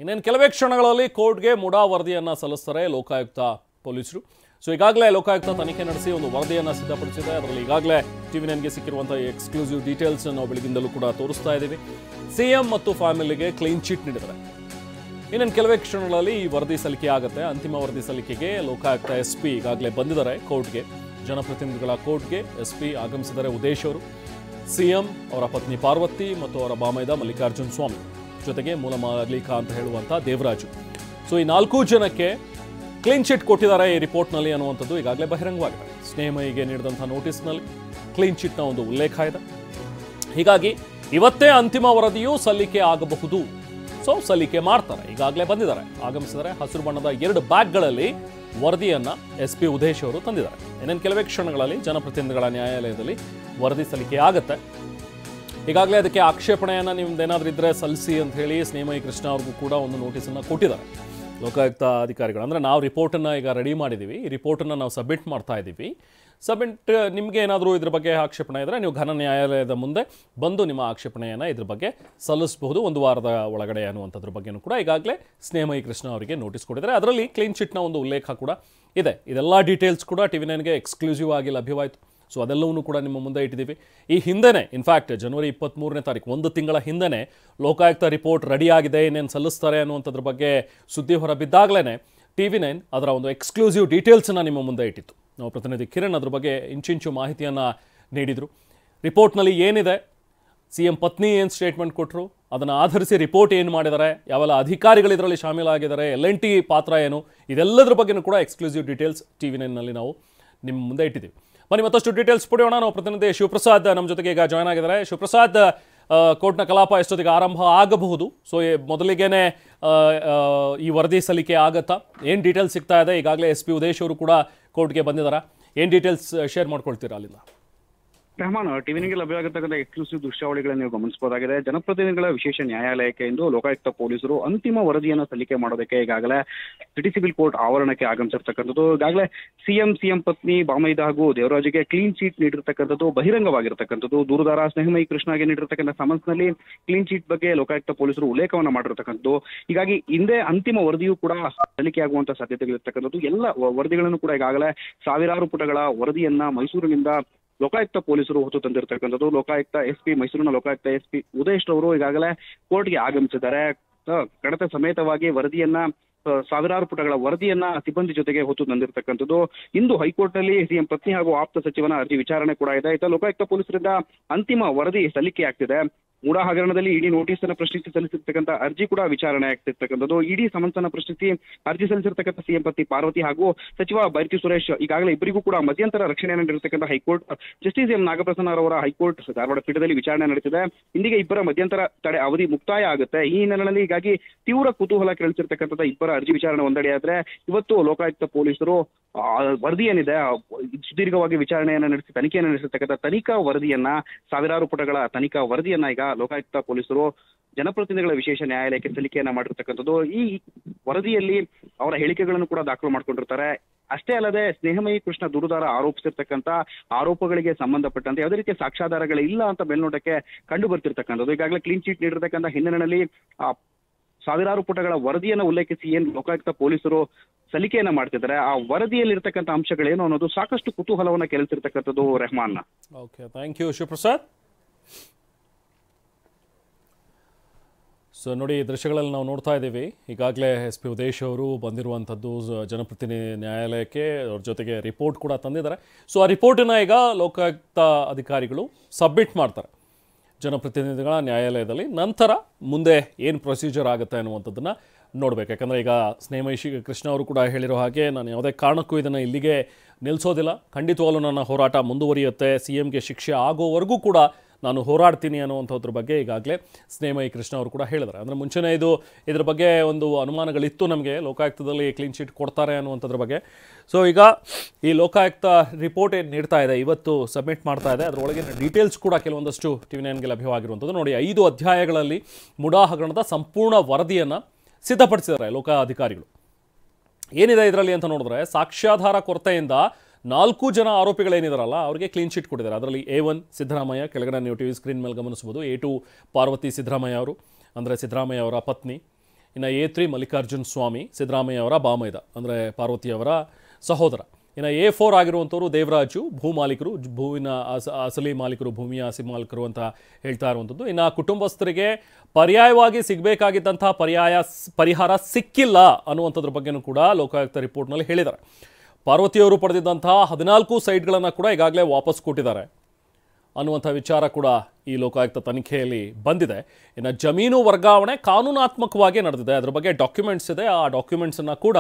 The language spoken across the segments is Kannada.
ಇನ್ನೇನು ಕೆಲವೇ ಕ್ಷಣಗಳಲ್ಲಿ ಕೋರ್ಟ್ಗೆ ಮುಡಾ ವರದಿಯನ್ನು ಸಲ್ಲಿಸ್ತಾರೆ ಲೋಕಾಯುಕ್ತ ಪೊಲೀಸರು. ಸೊ ಈಗಾಗಲೇ ಲೋಕಾಯುಕ್ತ ತನಿಖೆ ನಡೆಸಿ ಒಂದು ವರದಿಯನ್ನು ಸಿದ್ಧಪಡಿಸಿದೆ. ಅದರಲ್ಲಿ ಈಗಾಗಲೇ TV9ಗೆ ಸಿಕ್ಕಿರುವಂಥ ಎಕ್ಸ್ಕ್ಲೂಸಿವ್ ಡೀಟೇಲ್ಸ್ ನಾವು ಬೆಳಗಿಂದಲೂ ಕೂಡ ತೋರಿಸ್ತಾ ಇದ್ದೀವಿ. ಸಿಎಂ ಮತ್ತು ಫ್ಯಾಮಿಲಿಗೆ ಕ್ಲೀನ್ ಚಿಟ್ ನೀಡಿದ್ದಾರೆ. ಇನ್ನೇನು ಕೆಲವೇ ಕ್ಷಣಗಳಲ್ಲಿ ಈ ವರದಿ ಸಲ್ಲಿಕೆ ಆಗುತ್ತೆ. ಅಂತಿಮ ವರದಿ ಸಲ್ಲಿಕೆಗೆ ಲೋಕಾಯುಕ್ತ SP ಈಗಾಗಲೇ ಬಂದಿದ್ದಾರೆ ಕೋರ್ಟ್ಗೆ, ಜನಪ್ರತಿನಿಧಿಗಳ ಕೋರ್ಟ್ಗೆ SP ಆಗಮಿಸಿದ್ದಾರೆ ಉದೇಶ್ ಅವರು. ಸಿಎಂ, ಅವರ ಪತ್ನಿ ಪಾರ್ವತಿ ಮತ್ತು ಅವರ ಬಾಮೈದ ಮಲ್ಲಿಕಾರ್ಜುನ್ ಸ್ವಾಮಿ, ಜೊತೆಗೆ ಮೂಲ ಮಾಲೀಕ ಅಂತ ಹೇಳುವಂಥ ದೇವರಾಜು. ಸೊ ಈ 4 ಜನಕ್ಕೆ ಕ್ಲೀನ್ ಚಿಟ್ ಕೊಟ್ಟಿದ್ದಾರೆ ಈ ರಿಪೋರ್ಟ್ನಲ್ಲಿ ಅನ್ನುವಂಥದ್ದು ಈಗಾಗಲೇ ಬಹಿರಂಗವಾಗಿದೆ. ಸ್ನೇಹಮಯಿಗೆ ನೀಡಿದಂಥ ನೋಟಿಸ್ನಲ್ಲಿ ಕ್ಲೀನ್ ಚಿಟ್ನ ಒಂದು ಉಲ್ಲೇಖ ಇದೆ. ಹೀಗಾಗಿ ಇವತ್ತೇ ಅಂತಿಮ ವರದಿಯೂ ಸಲ್ಲಿಕೆ ಆಗಬಹುದು. ಸೊ ಸಲ್ಲಿಕೆ ಮಾಡ್ತಾರೆ. ಈಗಾಗಲೇ ಬಂದಿದ್ದಾರೆ, ಆಗಮಿಸಿದರೆ ಹಸಿರು ಬಣ್ಣದ 2 ಬ್ಯಾಗ್ಗಳಲ್ಲಿ ವರದಿಯನ್ನು SP ಉದೇಶ್ ಅವರು ತಂದಿದ್ದಾರೆ. ಇನ್ನೇನು ಕೆಲವೇ ಕ್ಷಣಗಳಲ್ಲಿ ಜನಪ್ರತಿನಿಧಿಗಳ ನ್ಯಾಯಾಲಯದಲ್ಲಿ ವರದಿ ಸಲ್ಲಿಕೆ ಆಗುತ್ತೆ. ಈಗಾಗಲೇ ಅದಕ್ಕೆ ಆಕ್ಷೇಪಣೆಯನ್ನು ನಿಮ್ದೇನಾದ್ರೂ ಇದ್ದರೆ ಸಲ್ಲಿಸಿ ಅಂತ ಹೇಳಿ ಸ್ನೇಹಮಯಿ ಕೃಷ್ಣ ಅವ್ರಿಗೂ ಕೂಡ ಒಂದು ನೋಟಿಸನ್ನು ಕೊಟ್ಟಿದ್ದಾರೆ ಲೋಕಾಯುಕ್ತ ಅಧಿಕಾರಿಗಳು. ಅಂದರೆ ನಾವು ರಿಪೋರ್ಟನ್ನು ಈಗ ರೆಡಿ ಮಾಡಿದ್ದೀವಿ, ಈ ರಿಪೋರ್ಟನ್ನು ನಾವು ಸಬ್ಮಿಟ್ ಮಾಡ್ತಾ ಇದ್ದೀವಿ. ನಿಮಗೆ ಏನಾದರೂ ಇದ್ರ ಬಗ್ಗೆ ಆಕ್ಷೇಪಣೆ ಇದ್ದರೆ ನೀವು ಘನ ನ್ಯಾಯಾಲಯದ ಮುಂದೆ ಬಂದು ನಿಮ್ಮ ಆಕ್ಷೇಪಣೆಯನ್ನು ಇದ್ರ ಬಗ್ಗೆ ಸಲ್ಲಿಸಬಹುದು 1 ವಾರದ ಒಳಗಡೆ ಅನ್ನುವಂಥದ್ರ ಬಗ್ಗೆಯೂ ಕೂಡ ಈಗಾಗಲೇ ಸ್ನೇಹಮಯಿ ಕೃಷ್ಣ ಅವರಿಗೆ ನೋಟಿಸ್ ಕೊಟ್ಟಿದ್ದಾರೆ. ಅದರಲ್ಲಿ ಕ್ಲೀನ್ ಚಿಟ್ನ ಒಂದು ಉಲ್ಲೇಖ ಕೂಡ ಇದೆ. ಇದೆಲ್ಲ ಡೀಟೇಲ್ಸ್ ಕೂಡ TV9ಗೆ ಎಕ್ಸ್ಕ್ಲೂಸಿವ್ ಆಗಿ ಲಭ್ಯವಾಯಿತು. ಸೊ ಅದೆಲ್ಲವನ್ನೂ ಕೂಡ ನಿಮ್ಮ ಮುಂದೆ ಇಟ್ಟಿದ್ದೀವಿ. ಈ ಹಿಂದೆನೇ ಇನ್ಫ್ಯಾಕ್ಟ್ ಜನವರಿ 23ನೇ ತಾರೀಕು, 1 ತಿಂಗಳ ಹಿಂದೆನೇ ಲೋಕಾಯುಕ್ತ ರಿಪೋರ್ಟ್ ರೆಡಿಯಾಗಿದೆ, ಇನ್ನೇನು ಸಲ್ಲಿಸ್ತಾರೆ ಅನ್ನುವಂಥದ್ರ ಬಗ್ಗೆ ಸುದ್ದಿ ಹೊರಬಿದ್ದಾಗಲೇ TV9 ಅದರ ಒಂದು ಎಕ್ಸ್ಕ್ಲೂಸಿವ್ ಡೀಟೇಲ್ಸನ್ನು ನಿಮ್ಮ ಮುಂದೆ ಇಟ್ಟಿತ್ತು. ನಾವು ಪ್ರತಿನಿಧಿ ಕಿರಣ್ ಅದ್ರ ಬಗ್ಗೆ ಇಂಚಿಂಚು ಮಾಹಿತಿಯನ್ನು ನೀಡಿದರು. ರಿಪೋರ್ಟ್ನಲ್ಲಿ ಏನಿದೆ, CM ಪತ್ನಿ ಏನು ಸ್ಟೇಟ್ಮೆಂಟ್ ಕೊಟ್ಟರು, ಅದನ್ನು ಆಧರಿಸಿ ರಿಪೋರ್ಟ್ ಏನು ಮಾಡಿದ್ದಾರೆ, ಯಾವೆಲ್ಲ ಅಧಿಕಾರಿಗಳು ಇದರಲ್ಲಿ ಶಾಮೀಲಾಗಿದ್ದಾರೆ, LNT ಪಾತ್ರ ಏನು, ಇದೆಲ್ಲದ್ರ ಬಗ್ಗೆಯೂ ಕೂಡ ಎಕ್ಸ್ಕ್ಲೂಸಿವ್ ಡೀಟೇಲ್ಸ್ TV9ನಲ್ಲಿ ನಾವು ನಿಮ್ಮ ಮುಂದೆ ಇಟ್ಟಿದ್ದೀವಿ. ಬನ್ನಿ ಮತ್ತಷ್ಟು ಡೀಟೇಲ್ಸ್ ಪಡೆಯೋಣ. ನಾವು ಪ್ರತಿನಿಧಿ ಶಿವಪ್ರಸಾದ್ ನಮ್ಮ ಜೊತೆಗೆ ಈಗ ಜಾಯ್ನ್ ಆಗಿದ್ದಾರೆ. ಶಿವಪ್ರಸಾದ್, ಕೋರ್ಟ್ನ ಕಲಾಪ ಎಷ್ಟೊತ್ತಿಗೆ ಆರಂಭ ಆಗಬಹುದು? ಸೊ ಮೊದಲಿಗೇನೆ ಈ ವರದಿ ಸಲ್ಲಿಕೆ ಆಗತ್ತಾ? ಏನು ಡೀಟೇಲ್ಸ್ ಸಿಗ್ತಾ ಇದೆ? ಈಗಾಗಲೇ SP ಉದೇಶ್ ಅವರು ಕೂಡ ಕೋರ್ಟ್ಗೆ ಬಂದಿದ್ದಾರೆ. ಏನು ಡೀಟೇಲ್ಸ್ ಶೇರ್ ಮಾಡ್ಕೊಳ್ತೀರಾ ಅಲ್ಲಿಂದ? ರೆಹಮಾನ್, TV9ಗೆ ಲಭ್ಯವಾಗಿರ್ತಕ್ಕಂಥ ಎಕ್ಸ್ಕ್ಲೂಸಿವ್ ದೃಶ್ಯಾವಳಿಗಳನ್ನು ನೀವು ಗಮನಿಸಬಹುದಾಗಿದೆ. ಜನಪ್ರತಿನಿಧಿಗಳ ವಿಶೇಷ ನ್ಯಾಯಾಲಯಕ್ಕೆ ಇಂದು ಲೋಕಾಯುಕ್ತ ಪೊಲೀಸರು ಅಂತಿಮ ವರದಿಯನ್ನು ಸಲ್ಲಿಕೆ ಮಾಡೋದಕ್ಕೆ ಈಗಾಗಲೇ ಸಿಟಿ ಸಿವಿಲ್ ಕೋರ್ಟ್ ಆವರಣಕ್ಕೆ ಆಗಮಿಸಿರ್ತಕ್ಕಂಥದ್ದು. ಈಗಾಗಲೇ ಸಿಎಂ ಪತ್ನಿ ಬಾಮೈದ ಹಾಗೂ ದೇವರಾಜಿಗೆ ಕ್ಲೀನ್ ಚೀಟ್ ನೀಡಿರ್ತಕ್ಕಂಥದ್ದು ಬಹಿರಂಗವಾಗಿರ್ತಕ್ಕಂಥದ್ದು. ದೂರುದಾರ ಸ್ನೇಹಮಯಿ ಕೃಷ್ಣಗೆ ನೀಡಿರ್ತಕ್ಕಂಥ ಸಮನ್ಸ್ನಲ್ಲಿ ಕ್ಲೀನ್ ಚೀಟ್ ಬಗ್ಗೆ ಲೋಕಾಯುಕ್ತ ಪೊಲೀಸರು ಉಲ್ಲೇಖವನ್ನು ಮಾಡಿರ್ತಕ್ಕಂಥದ್ದು. ಹೀಗಾಗಿ ಹಿಂದೆ ಅಂತಿಮ ವರದಿಯೂ ಕೂಡ ಸಲ್ಲಿಕೆಯಾಗುವಂತಹ ಸಾಧ್ಯತೆಗಳಿರ್ತಕ್ಕಂಥದ್ದು. ಎಲ್ಲ ವರದಿಗಳನ್ನು ಕೂಡ ಈಗಾಗಲೇ ಸಾವಿರಾರು ಪುಟಗಳ ವರದಿಯನ್ನ ಮೈಸೂರಿನಿಂದ ಲೋಕಾಯುಕ್ತ ಪೊಲೀಸರು ಹೊತ್ತು ತಂದಿರತಕ್ಕಂಥದ್ದು. ಲೋಕಾಯುಕ್ತ SP, ಮೈಸೂರಿನ ಲೋಕಾಯುಕ್ತ SP ಉದೇಶ್ ಅವರು ಈಗಾಗಲೇ ಕೋರ್ಟ್ಗೆ ಆಗಮಿಸಿದ್ದಾರೆ. ಕಡತ ಸಮೇತವಾಗಿ ವರದಿಯನ್ನ, ಸಾವಿರಾರು ಪುಟಗಳ ವರದಿಯನ್ನ ಸಿಬ್ಬಂದಿ ಜೊತೆಗೆ ಹೊತ್ತು ತಂದಿರತಕ್ಕಂಥದ್ದು. ಇಂದು ಹೈಕೋರ್ಟ್ನಲ್ಲಿ CM ಪತ್ನಿ ಹಾಗೂ ಆಪ್ತ ಸಚಿವನ ಅರ್ಜಿ ವಿಚಾರಣೆ ಕೂಡ ಇದೆ. ಇತ್ತ ಲೋಕಾಯುಕ್ತ ಪೊಲೀಸರಿಂದ ಅಂತಿಮ ವರದಿ ಸಲ್ಲಿಕೆ ಆಗ್ತಿದೆ. ಮೂಡಾ ಹಗರಣದಲ್ಲಿ ಇಡಿ ನೋಟಿಸ್ ಅನ್ನು ಪ್ರಶ್ನಿಸಿ ಸಲ್ಲಿಸಿರ್ತಕ್ಕಂಥ ಅರ್ಜಿ ಕೂಡ ವಿಚಾರಣೆ ಆಗ್ತಿರ್ತಕ್ಕಂಥದ್ದು. ಇಡಿ ಸಮನ್ಸ್ ಅನ್ನು ಪ್ರಶ್ನಿಸಿ ಅರ್ಜಿ ಸಲ್ಲಿಸಿರ್ತಕ್ಕಂಥ CM ಪತ್ನಿ ಪಾರ್ವತಿ ಹಾಗೂ ಸಚಿವ ಬೈರತಿ ಸುರೇಶ್ ಈಗಾಗಲೇ ಇಬ್ಬರಿಗೂ ಕೂಡ ಮಧ್ಯಂತರ ರಕ್ಷಣೆಯನ್ನು ನೀಡಿರ್ತಕ್ಕಂಥ ಹೈಕೋರ್ಟ್ ಜಸ್ಟಿಸ್ M ನಾಗಪ್ರಸನ್ನ ಅವರ ಹೈಕೋರ್ಟ್ ಧಾರವಾಡ ಪೀಠದಲ್ಲಿ ವಿಚಾರಣೆ ನಡೆಸಿದೆ. ಇಂದಿಗೆ ಇಬ್ಬರ ಮಧ್ಯಂತರ ತಡೆ ಅವಧಿ ಮುಕ್ತಾಯ ಆಗುತ್ತೆ. ಈ ಹಿನ್ನೆಲೆಯಲ್ಲಿ ಹೀಗಾಗಿ ತೀವ್ರ ಕುತೂಹಲ ಕೆರಳಿಸಿರ್ತಕ್ಕಂಥ ಇಬ್ಬರ ಅರ್ಜಿ ವಿಚಾರಣೆ ಒಂದೆಡೆಯಾದ್ರೆ, ಇವತ್ತು ಲೋಕಾಯುಕ್ತ ಪೊಲೀಸರು ವರದಿ ಏನಿದೆ, ಸುದೀರ್ಘವಾಗಿ ವಿಚಾರಣೆಯನ್ನು ನಡೆಸಿ ತನಿಖೆಯನ್ನು ನಡೆಸಿರ್ತಕ್ಕಂಥ ತನಿಖಾ ವರದಿಯನ್ನ, ಸಾವಿರಾರು ಪುಟಗಳ ತನಿಖಾ ವರದಿಯನ್ನ ಈಗ ಲೋಕಾಯುಕ್ತ ಪೊಲೀಸರು ಜನಪ್ರತಿನಿಧಿಗಳ ವಿಶೇಷ ನ್ಯಾಯಾಲಯಕ್ಕೆ ಸಲ್ಲಿಕೆಯನ್ನ ಮಾಡಿರ್ತಕ್ಕಂಥದ್ದು. ಈ ವರದಿಯಲ್ಲಿ ಅವರ ಹೇಳಿಕೆಗಳನ್ನು ಕೂಡ ದಾಖಲು ಮಾಡ್ಕೊಂಡಿರ್ತಾರೆ. ಅಷ್ಟೇ ಅಲ್ಲದೆ ಸ್ನೇಹಮಯಿ ಕೃಷ್ಣ ದೂರುದಾರ ಆರೋಪಿಸಿರ್ತಕ್ಕಂಥ ಆರೋಪಗಳಿಗೆ ಸಂಬಂಧಪಟ್ಟಂತೆ ಯಾವುದೇ ರೀತಿಯ ಸಾಕ್ಷ್ಯಾಧಾರಗಳಿಲ್ಲ ಅಂತ ಮೇಲ್ನೋಟಕ್ಕೆ ಕಂಡು ಬರ್ತಿರ್ತಕ್ಕಂಥದ್ದು. ಈಗಾಗಲೇ ಕ್ಲೀನ್ ಚೀಟ್ ನೀಡಿರ್ತಕ್ಕಂಥ ಹಿನ್ನೆಲೆಯಲ್ಲಿ ಸಾವಿರಾರು ಪುಟಗಳ ವರದಿಯನ್ನು ಉಲ್ಲೇಖಿಸಿ ಏನು ಲೋಕಾಯುಕ್ತ ಪೊಲೀಸರು ಸಲ್ಲಿಕೆಯನ್ನ ಮಾಡ್ತಿದ್ದಾರೆ, ಆ ವರದಿಯಲ್ಲಿರ್ತಕ್ಕಂಥ ಅಂಶಗಳೇನು ಅನ್ನೋದು ಸಾಕಷ್ಟು ಕುತೂಹಲವನ್ನು ಕೆರಳಿಸಿರ್ತಕ್ಕಂಥದ್ದು. Rahman. Okay, thank you Shivaprasad. So ನೋಡಿ, ದೃಶ್ಯಗಳಲ್ಲಿ ನಾವು ನೋಡ್ತಾ ಇದ್ದೀವಿ. ಈಗಾಗಲೇ SP ಉದೇಶ್ ಅವರು ಬಂದಿರುವಂಥದ್ದು ಜನಪ್ರತಿನಿಧಿ ನ್ಯಾಯಾಲಯಕ್ಕೆ, ಅವ್ರ ಜೊತೆಗೆ ರಿಪೋರ್ಟ್ ಕೂಡ ತಂದಿದ್ದಾರೆ. ಸೊ ಆ ರಿಪೋರ್ಟನ್ನು ಈಗ ಲೋಕಾಯುಕ್ತ ಅಧಿಕಾರಿಗಳು ಸಬ್ಮಿಟ್ ಮಾಡ್ತಾರೆ ಜನಪ್ರತಿನಿಧಿಗಳ ನ್ಯಾಯಾಲಯದಲ್ಲಿ. ನಂತರ ಮುಂದೆ ಏನು ಪ್ರೊಸೀಜರ್ ಆಗುತ್ತೆ ಅನ್ನುವಂಥದ್ದನ್ನು ನೋಡಬೇಕು. ಯಾಕಂದರೆ ಈಗ ಸ್ನೇಹಮಯಿ ಕೃಷ್ಣ ಅವರು ಕೂಡ ಹೇಳಿರೋ ಹಾಗೆ, ನಾನು ಯಾವುದೇ ಕಾರಣಕ್ಕೂ ಇದನ್ನು ಇಲ್ಲಿಗೆ ನಿಲ್ಲಿಸೋದಿಲ್ಲ, ಖಂಡಿತವಾಗ್ಲೂ ನನ್ನ ಹೋರಾಟ ಮುಂದುವರಿಯುತ್ತೆ, CMಗೆ ಶಿಕ್ಷೆ ಆಗೋವರೆಗೂ ಕೂಡ ನಾನು ಹೋರಾಡ್ತೀನಿ ಅನ್ನುವಂಥದ್ರ ಬಗ್ಗೆ ಈಗಾಗಲೇ ಸ್ನೇಹಮಯಿ ಕೃಷ್ಣ ಅವರು ಕೂಡ ಹೇಳಿದ್ದಾರೆ. ಅಂದರೆ ಮುಂಚೆನೇ ಇದ್ರ ಬಗ್ಗೆ ಒಂದು ಅನುಮಾನಗಳಿತ್ತು ನಮಗೆ, ಲೋಕಾಯುಕ್ತದಲ್ಲಿ ಕ್ಲೀನ್ ಚೀಟ್ ಕೊಡ್ತಾರೆ ಅನ್ನುವಂಥದ್ರ ಬಗ್ಗೆ. ಸೊ ಈಗ ಈ ಲೋಕಾಯುಕ್ತ ರಿಪೋರ್ಟ್ ಏನು ನೀಡ್ತಾ ಇದೆ, ಇವತ್ತು ಸಬ್ಮಿಟ್ ಮಾಡ್ತಾ ಇದೆ, ಅದರೊಳಗಿನ ಡೀಟೇಲ್ಸ್ ಕೂಡ ಕೆಲವೊಂದಷ್ಟು TV9ಗೆ ಲಭ್ಯವಾಗಿರುವಂಥದ್ದು. ನೋಡಿ, 5 ಅಧ್ಯಾಯಗಳಲ್ಲಿ ಮುಡಾ ಹಗರಣದ ಸಂಪೂರ್ಣ ವರದಿಯನ್ನು ಸಿದ್ಧಪಡಿಸಿದ್ದಾರೆ ಲೋಕ ಅಧಿಕಾರಿಗಳು. ಏನಿದೆ ಇದರಲ್ಲಿ ಅಂತ ನೋಡಿದ್ರೆ, ಸಾಕ್ಷ್ಯಾಧಾರ ಕೊರತೆಯಿಂದ 4 ಜನ ಆರೋಪಿಗಳೇನಿದಾರಲ್ಲ ಅವರಿಗೆ ಕ್ಲೀನ್ ಚಿಟ್ ಕೊಟ್ಟಿದ್ದಾರೆ. ಅದರಲ್ಲಿ A1 ಸಿದ್ದರಾಮಯ್ಯ, ಕೆಳಗಡೆ ನೀವು TV ಸ್ಕ್ರೀನ್ ಮೇಲೆ ಗಮನಿಸಬಹುದು. A2 ಪಾರ್ವತಿ ಸಿದ್ದರಾಮಯ್ಯ ಅವರು, ಅಂದರೆ ಸಿದ್ದರಾಮಯ್ಯ ಅವರ ಪತ್ನಿ. ಇನ್ನು A3 ಮಲ್ಲಿಕಾರ್ಜುನ್ ಸ್ವಾಮಿ, ಸಿದ್ದರಾಮಯ್ಯ ಅವರ ಬಾಮೈದ ಅಂದರೆ ಪಾರ್ವತಿಯವರ ಸಹೋದರ. ಇನ್ನು A4 ಆಗಿರುವಂಥವ್ರು ದೇವರಾಜು, ಭೂ ಮಾಲೀಕರು, ಭೂವಿನ ಅಸಲಿ ಮಾಲೀಕರು, ಭೂಮಿಯ ಅಸಲಿ ಮಾಲೀಕರು ಅಂತ ಹೇಳ್ತಾ ಇರುವಂಥದ್ದು. ಇನ್ನು ಕುಟುಂಬಸ್ಥರಿಗೆ ಪರ್ಯಾಯವಾಗಿ ಸಿಗಬೇಕಾಗಿದ್ದಂಥ ಪರಿಹಾರ ಸಿಕ್ಕಿಲ್ಲ ಅನ್ನುವಂಥದ್ರ ಬಗ್ಗೆನೂ ಕೂಡ ಲೋಕಾಯುಕ್ತ ರಿಪೋರ್ಟ್ನಲ್ಲಿ ಹೇಳಿದ್ದಾರೆ. ಪಾರ್ವತಿಯವರು ಪಡೆದಿದ್ದಂತಹ 14 ಸೈಟ್ಗಳನ್ನು ಕೂಡ ಈಗಾಗಲೇ ವಾಪಸ್ ಕೊಟ್ಟಿದ್ದಾರೆ ಅನ್ನುವಂಥ ವಿಚಾರ ಕೂಡ ಈ ಲೋಕಾಯುಕ್ತ ತನಿಖೆಯಲ್ಲಿ ಬಂದಿದೆ. ಇನ್ನು ಜಮೀನು ವರ್ಗಾವಣೆ ಕಾನೂನಾತ್ಮಕವಾಗಿ ನಡೆದಿದೆ, ಅದರ ಬಗ್ಗೆ ಡಾಕ್ಯುಮೆಂಟ್ಸ್ ಇದೆ, ಆ ಡಾಕ್ಯುಮೆಂಟ್ಸನ್ನು ಕೂಡ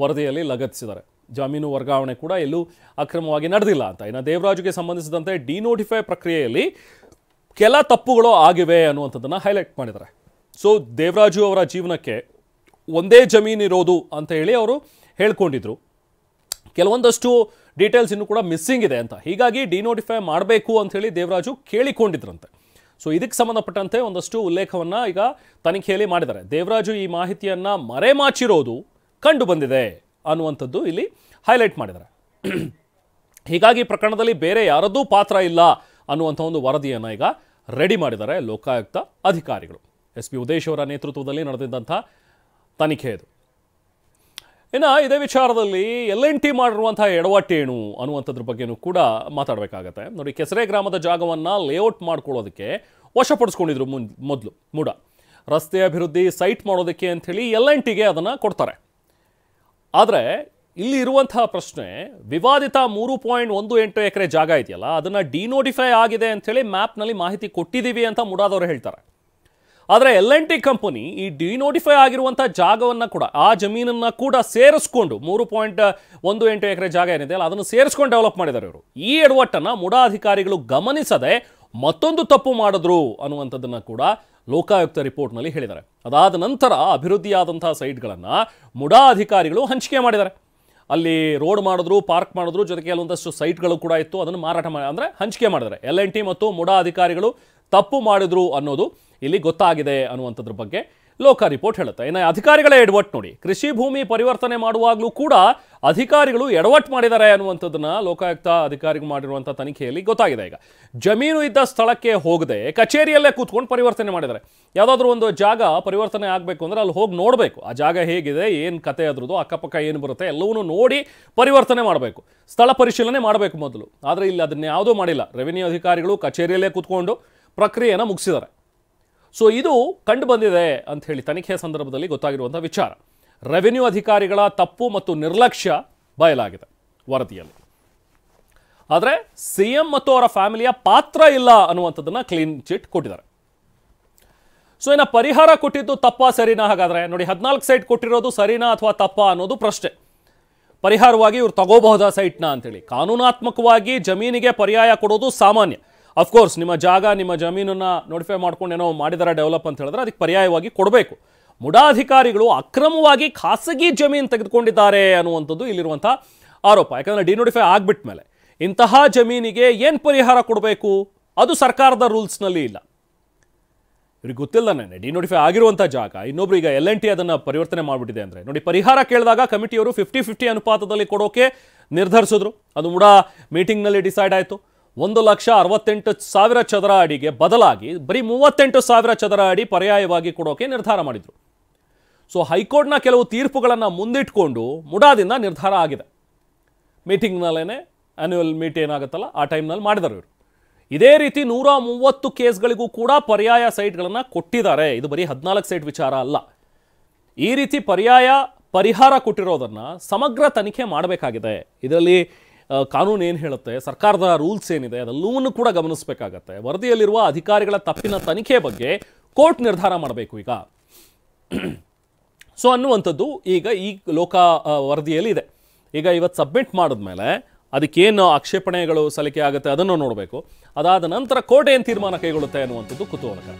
ವರದಿಯಲ್ಲಿ ಲಗತ್ತಿಸಿದ್ದಾರೆ. ಜಮೀನು ವರ್ಗಾವಣೆ ಕೂಡ ಎಲ್ಲೂ ಅಕ್ರಮವಾಗಿ ನಡೆದಿಲ್ಲ ಅಂತ. ಇನ್ನು ದೇವರಾಜುಗೆ ಸಂಬಂಧಿಸಿದಂತೆ ಡಿನೋಟಿಫೈ ಪ್ರಕ್ರಿಯೆಯಲ್ಲಿ ಕೆಲ ತಪ್ಪುಗಳು ಆಗಿವೆ ಅನ್ನುವಂಥದ್ದನ್ನು ಹೈಲೈಟ್ ಮಾಡಿದ್ದಾರೆ. ಸೊ ದೇವರಾಜು ಅವರ ಜೀವನಕ್ಕೆ ಒಂದೇ ಜಮೀನಿರೋದು ಅಂತ ಹೇಳಿ ಅವರು ಹೇಳ್ಕೊಂಡಿದ್ರು. ಕೆಲವೊಂದಷ್ಟು ಡೀಟೇಲ್ಸ್ ಇನ್ನೂ ಕೂಡ ಮಿಸ್ಸಿಂಗ್ ಇದೆ ಅಂತ, ಹೀಗಾಗಿ ಡಿನೋಟಿಫೈ ಮಾಡಬೇಕು ಅಂಥೇಳಿ ದೇವರಾಜು ಕೇಳಿಕೊಂಡಿದ್ರಂತೆ. ಸೊ ಇದಕ್ಕೆ ಸಂಬಂಧಪಟ್ಟಂತೆ ಒಂದಷ್ಟು ಉಲ್ಲೇಖವನ್ನು ಈಗ ತನಿಖೆಯಲ್ಲಿ ಮಾಡಿದ್ದಾರೆ. ದೇವರಾಜು ಈ ಮಾಹಿತಿಯನ್ನು ಮರೆಮಾಚಿರೋದು ಕಂಡು ಬಂದಿದೆ ಅನ್ನುವಂಥದ್ದು ಇಲ್ಲಿ ಹೈಲೈಟ್ ಮಾಡಿದ್ದಾರೆ. ಹೀಗಾಗಿ ಪ್ರಕರಣದಲ್ಲಿ ಬೇರೆ ಯಾರದ್ದೂ ಪಾತ್ರ ಇಲ್ಲ ಅನ್ನುವಂಥ ಒಂದು ವರದಿಯನ್ನು ಈಗ ರೆಡಿ ಮಾಡಿದ್ದಾರೆ ಲೋಕಾಯುಕ್ತ ಅಧಿಕಾರಿಗಳು. SP ಉದೇಶ್ ಅವರ ನೇತೃತ್ವದಲ್ಲಿ ನಡೆದಿದ್ದಂಥ ತನಿಖೆ ಇದು. ಇನ್ನು ಇದೇ ವಿಚಾರದಲ್ಲಿ L&T ಮಾಡಿರುವಂಥ ಎಡವಟ್ಟೇನು ಅನ್ನುವಂಥದ್ರ ಬಗ್ಗೆನೂ ಕೂಡ ಮಾತಾಡಬೇಕಾಗತ್ತೆ. ನೋಡಿ, ಕೆಸರೆ ಗ್ರಾಮದ ಜಾಗವನ್ನು ಲೇಔಟ್ ಮಾಡ್ಕೊಳ್ಳೋದಕ್ಕೆ ವಶಪಡಿಸ್ಕೊಂಡಿದ್ರು ಮೊದಲು ಮೂಡ. ರಸ್ತೆ ಅಭಿವೃದ್ಧಿ ಸೈಟ್ ಮಾಡೋದಕ್ಕೆ ಅಂಥೇಳಿ L&Tಗೆ ಅದನ್ನು ಕೊಡ್ತಾರೆ. ಆದರೆ ಇಲ್ಲಿ ಇರುವಂತಹ ಪ್ರಶ್ನೆ, ವಿವಾದಿತ 3.18 ಎಕರೆ ಜಾಗ ಇದೆಯಲ್ಲ, ಅದನ್ನು ಡಿನೋಟಿಫೈ ಆಗಿದೆ ಅಂಥೇಳಿ ಮ್ಯಾಪ್ನಲ್ಲಿ ಮಾಹಿತಿ ಕೊಟ್ಟಿದ್ದೀವಿ ಅಂತ ಮುಡಾದವರು ಹೇಳ್ತಾರೆ. ಆದರೆ L&T ಕಂಪನಿ ಈ ಡಿನೋಟಿಫೈ ಆಗಿರುವಂಥ ಜಾಗವನ್ನು ಕೂಡ, ಆ ಜಮೀನನ್ನು ಕೂಡ ಸೇರಿಸ್ಕೊಂಡು 3.18 ಎಕರೆ ಜಾಗ ಏನಿದೆ ಅಲ್ಲ ಅದನ್ನು ಸೇರಿಸ್ಕೊಂಡು ಡೆವಲಪ್ ಮಾಡಿದ್ದಾರೆ ಇವರು. ಈ ಎಡವಟ್ಟನ್ನು ಮುಡಾ ಅಧಿಕಾರಿಗಳು ಗಮನಿಸದೆ ಮತ್ತೊಂದು ತಪ್ಪು ಮಾಡಿದ್ರು ಅನ್ನುವಂಥದ್ದನ್ನು ಕೂಡ ಲೋಕಾಯುಕ್ತ ರಿಪೋರ್ಟ್ನಲ್ಲಿ ಹೇಳಿದ್ದಾರೆ. ಅದಾದ ನಂತರ ಅಭಿವೃದ್ಧಿಯಾದಂಥ ಸೈಟ್ಗಳನ್ನು ಮುಡಾ ಅಧಿಕಾರಿಗಳು ಹಂಚಿಕೆ ಮಾಡಿದ್ದಾರೆ. ಅಲ್ಲಿ ರೋಡ್ ಮಾಡಿದ್ರು, ಪಾರ್ಕ್ ಮಾಡಿದ್ರು, ಜೊತೆಗೆ ಕೆಲವೊಂದಷ್ಟು ಸೈಟ್ಗಳು ಕೂಡ ಇತ್ತು, ಅದನ್ನು ಮಾರಾಟ ಮಾಡಿ ಅಂದರೆ ಹಂಚಿಕೆ ಮಾಡಿದ್ದಾರೆ. L&T ಮತ್ತು ಮುಡಾ ಅಧಿಕಾರಿಗಳು ತಪ್ಪು ಮಾಡಿದ್ರು ಅನ್ನೋದು ಇಲ್ಲಿ ಗೊತ್ತಾಗಿದೆ ಅನ್ನುವಂಥದ್ರ ಬಗ್ಗೆ ಲೋಕ ರಿಪೋರ್ಟ್ ಹೇಳುತ್ತೆ. ಇನ್ನು ಅಧಿಕಾರಿಗಳ ಎಡವಟ್ಟು ನೋಡಿ, ಕೃಷಿ ಭೂಮಿ ಪರಿವರ್ತನೆ ಮಾಡುವಾಗಲೂ ಕೂಡ ಅಧಿಕಾರಿಗಳು ಎಡವಟ್ಟು ಮಾಡಿದ್ದಾರೆ ಅನ್ನುವಂಥದ್ದನ್ನ ಲೋಕಾಯುಕ್ತ ಅಧಿಕಾರಿಗಳು ಮಾಡಿರುವಂಥ ತನಿಖೆಯಲ್ಲಿ ಗೊತ್ತಾಗಿದೆ. ಈಗ ಜಮೀನು ಇದ್ದ ಸ್ಥಳಕ್ಕೆ ಹೋಗದೆ ಕಚೇರಿಯಲ್ಲೇ ಕೂತ್ಕೊಂಡು ಪರಿವರ್ತನೆ ಮಾಡಿದ್ದಾರೆ. ಯಾವುದಾದ್ರೂ ಒಂದು ಜಾಗ ಪರಿವರ್ತನೆ ಆಗಬೇಕು ಅಂದರೆ ಅಲ್ಲಿ ಹೋಗಿ ನೋಡಬೇಕು, ಆ ಜಾಗ ಹೇಗಿದೆ, ಏನು ಕತೆ ಅದ್ರದ್ದು, ಅಕ್ಕಪಕ್ಕ ಏನು ಬರುತ್ತೆ ಎಲ್ಲವನ್ನೂ ನೋಡಿ ಪರಿವರ್ತನೆ ಮಾಡಬೇಕು, ಸ್ಥಳ ಪರಿಶೀಲನೆ ಮಾಡಬೇಕು ಮೊದಲು. ಆದರೆ ಇಲ್ಲಿ ಅದನ್ನ ಯಾವುದೂ ಮಾಡಿಲ್ಲ. ರೆವಿನ್ಯೂ ಅಧಿಕಾರಿಗಳು ಕಚೇರಿಯಲ್ಲೇ ಕೂತ್ಕೊಂಡು ಪ್ರಕ್ರಿಯೆಯನ್ನು ಮುಗಿಸಿದ್ದಾರೆ. ಸೊ ಇದು ಕಂಡು ಬಂದಿದೆ ಅಂತ ಹೇಳಿ ತನಿಖೆಯ ಸಂದರ್ಭದಲ್ಲಿ ಗೊತ್ತಾಗಿರುವಂಥ ವಿಚಾರ. ರೆವಿನ್ಯೂ ಅಧಿಕಾರಿಗಳ ತಪ್ಪು ಮತ್ತು ನಿರ್ಲಕ್ಷ್ಯ ಬಯಲಾಗಿದೆ ವರದಿಯಲ್ಲಿ. ಆದರೆ CM ಮತ್ತು ಅವರ ಫ್ಯಾಮಿಲಿಯ ಪಾತ್ರ ಇಲ್ಲ ಅನ್ನುವಂಥದ್ದನ್ನ ಕ್ಲೀನ್ ಚಿಟ್ ಕೊಟ್ಟಿದ್ದಾರೆ. ಸೊ ಇನ್ನು ಪರಿಹಾರ ಕೊಟ್ಟಿದ್ದು ತಪ್ಪಾ ಸರಿನಾ? ಹಾಗಾದರೆ ನೋಡಿ, 14 ಸೈಟ್ ಕೊಟ್ಟಿರೋದು ಸರಿನಾ ಅಥವಾ ತಪ್ಪಾ ಅನ್ನೋದು ಪ್ರಶ್ನೆ. ಪರಿಹಾರವಾಗಿ ಇವ್ರು ತಗೋಬಹುದಾ ಸೈಟ್ನ ಅಂತೇಳಿ. ಕಾನೂನಾತ್ಮಕವಾಗಿ ಜಮೀನಿಗೆ ಪರ್ಯಾಯ ಕೊಡೋದು ಸಾಮಾನ್ಯ. ಅಫ್ಕೋರ್ಸ್ ನಿಮ್ಮ ಜಾಗ, ನಿಮ್ಮ ಜಮೀನನ್ನು ನೋಟಿಫೈ ಮಾಡ್ಕೊಂಡು ಏನೋ ಮಾಡಿದಾರೆ ಡೆವಲಪ್ ಅಂತ ಹೇಳಿದ್ರೆ ಅದಕ್ಕೆ ಪರ್ಯಾಯವಾಗಿ ಕೊಡಬೇಕು. ಮುಡಾ ಅಧಿಕಾರಿಗಳು ಅಕ್ರಮವಾಗಿ ಖಾಸಗಿ ಜಮೀನು ತೆಗೆದುಕೊಂಡಿದ್ದಾರೆ ಅನ್ನುವಂಥದ್ದು ಇಲ್ಲಿರುವಂಥ ಆರೋಪ. ಯಾಕಂದರೆ ಡಿನೋಟಿಫೈ ಆಗಿಬಿಟ್ಟ ಮೇಲೆ ಇಂತಹ ಜಮೀನಿಗೆ ಏನು ಪರಿಹಾರ ಕೊಡಬೇಕು ಅದು ಸರ್ಕಾರದ ರೂಲ್ಸ್ನಲ್ಲಿ ಇಲ್ಲ. ಇವ್ರಿಗೆ ಗೊತ್ತಿಲ್ಲದೇ ಡಿನೋಟಿಫೈ ಆಗಿರುವಂಥ ಜಾಗ ಇನ್ನೊಬ್ರು ಈಗ L&T ಅದನ್ನು ಪರಿವರ್ತನೆ ಮಾಡಿಬಿಟ್ಟಿದೆ ಅಂದರೆ ನೋಡಿ, ಪರಿಹಾರ ಕೇಳಿದಾಗ ಕಮಿಟಿಯವರು 50-50 ಅನುಪಾತದಲ್ಲಿ ಕೊಡೋಕೆ ನಿರ್ಧರಿಸಿದ್ರು. ಅದು ಮುಡಾ ಮೀಟಿಂಗ್ನಲ್ಲಿ ಡಿಸೈಡ್ ಆಯಿತು. 1,68,000 ಚದರ ಅಡಿಗೆ ಬದಲಾಗಿ ಬರೀ 38,000 ಚದರ ಅಡಿ ಪರ್ಯಾಯವಾಗಿ ಕೊಡೋಕೆ ನಿರ್ಧಾರ ಮಾಡಿದರು. ಸೊ ಹೈಕೋರ್ಟ್ನ ಕೆಲವು ತೀರ್ಪುಗಳನ್ನು ಮುಂದಿಟ್ಕೊಂಡು ಮುಡಾದಿಂದ ನಿರ್ಧಾರ ಆಗಿದೆ. ಮೀಟಿಂಗ್ನಲ್ಲೇ ಆನ್ಯುವಲ್ ಮೀಟ್ ಏನಾಗುತ್ತಲ್ಲ ಆ ಟೈಮ್ನಲ್ಲಿ ಮಾಡಿದರು ಇವರು. ಇದೇ ರೀತಿ 130 ಕೇಸ್ಗಳಿಗೂ ಕೂಡ ಪರ್ಯಾಯ ಸೈಟ್ಗಳನ್ನು ಕೊಟ್ಟಿದ್ದಾರೆ. ಇದು ಬರೀ 14 ಸೈಟ್ ವಿಚಾರ ಅಲ್ಲ. ಈ ರೀತಿ ಪರಿಹಾರ ಕೊಟ್ಟಿರೋದನ್ನು ಸಮಗ್ರ ತನಿಖೆ ಮಾಡಬೇಕಾಗಿದೆ. ಇದರಲ್ಲಿ ಕಾನೂನು ಏನು ಹೇಳುತ್ತೆ, ಸರ್ಕಾರದ ರೂಲ್ಸ್ ಏನಿದೆ ಅದೆಲ್ಲವನ್ನೂ ಕೂಡ ಗಮನಿಸಬೇಕಾಗತ್ತೆ. ವರದಿಯಲ್ಲಿರುವ ಅಧಿಕಾರಿಗಳ ತಪ್ಪಿನ ತನಿಖೆ ಬಗ್ಗೆ ಕೋರ್ಟ್ ನಿರ್ಧಾರ ಮಾಡಬೇಕು ಈಗ. ಸೊ ಅನ್ನುವಂಥದ್ದು ಈಗ ಈ ಲೋಕ ವರದಿಯಲ್ಲಿ ಇದೆ. ಈಗ ಇವತ್ತು ಸಬ್ಮಿಟ್ ಮಾಡಿದ್ಮೇಲೆ ಅದಕ್ಕೇನು ಆಕ್ಷೇಪಣೆಗಳು ಸಲ್ಲಿಕೆ ಆಗುತ್ತೆ ಅದನ್ನು ನೋಡಬೇಕು. ಅದಾದ ನಂತರ ಕೋರ್ಟ್ ಏನು ತೀರ್ಮಾನ ಕೈಗೊಳ್ಳುತ್ತೆ ಅನ್ನುವಂಥದ್ದು ಕುತೂಹಲಕರ.